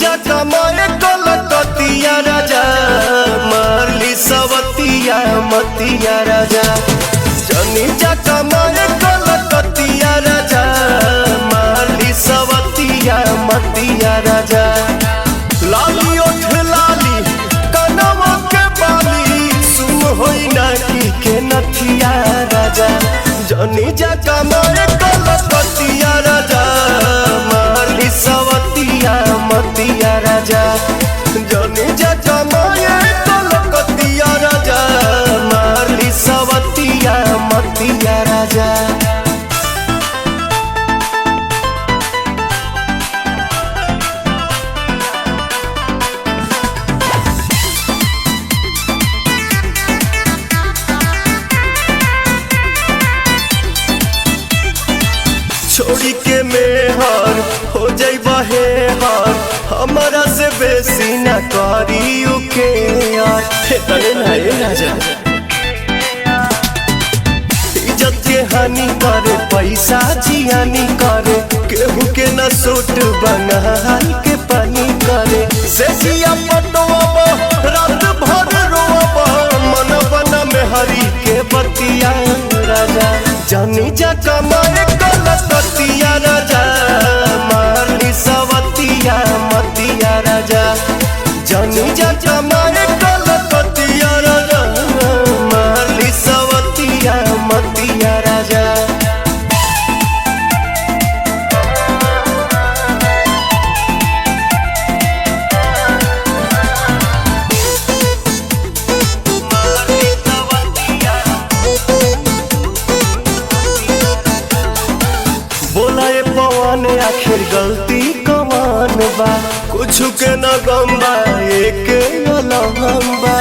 जा कमाए कलकतिया राजा मारली सवतिया मतिया राजा जनी जा कमाए कलकतिया राजा मारली सवतिया मतिया राजा लाली ओठ लाली कनवा के बाली सुन होई ना के नथिया राजा जनी जा कमाए कलकतिया राजा मारली सवतिया मतिया राजा जनी जा कमाए कलकतिया राजा मारली सवतिया मतिया राजा। छोड़ी के मेहर हो जाइबा हे हार हमारा से बेसी न करी के यार तने नहीं राजा इज्जत के हानि करे पैसा जियानी करे केहू के न सूट बंगाल के पानी करे से जिया पटवा रात भर रोवा मन बना में हरी के बतिया राजा जनी जा कमाए कलकतिया राजा मारली सवतिया मतिया राजा जनी जा कमाए कलकतिया राजा मारली सवतिया मतिया राजा। बोला ये पवन आखिर गलती कमान बा कुछ के न गम्बा एक अलहम्बा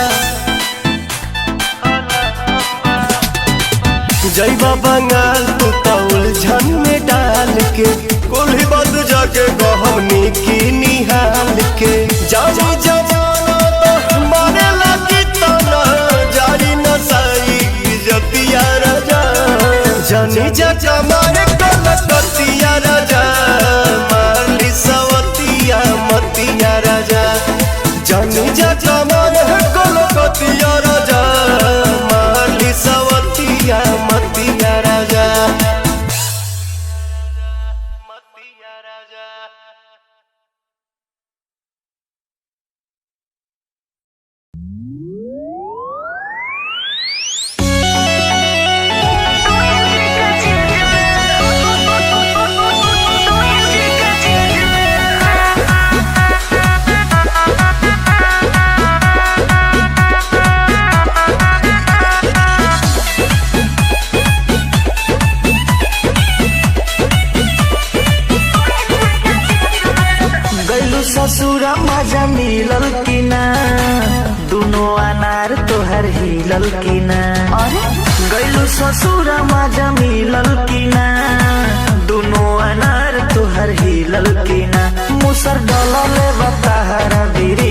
जैबा बंगाल तू उलझन में डाल के कोल्ही बात जाके गहमनी की निहाल के जानी जवाना तो मारे लगी तना जारी नसाई इज्जतिया राजा जनी जा कमाए कलकतिया राजा मारली सवतिया मतिया राजा जनी जा कमाए कलकतिया राजा मारली सवतिया मतिया राजा मतिया राजा। ससुरा मजा मिलल की ना दुनो अनार तोहर हिलल की ना गैलू ससुरा मजा मिलल की ना दुनो अनार तोहर हिलल की ना मुसर डलले बताहरा बिरी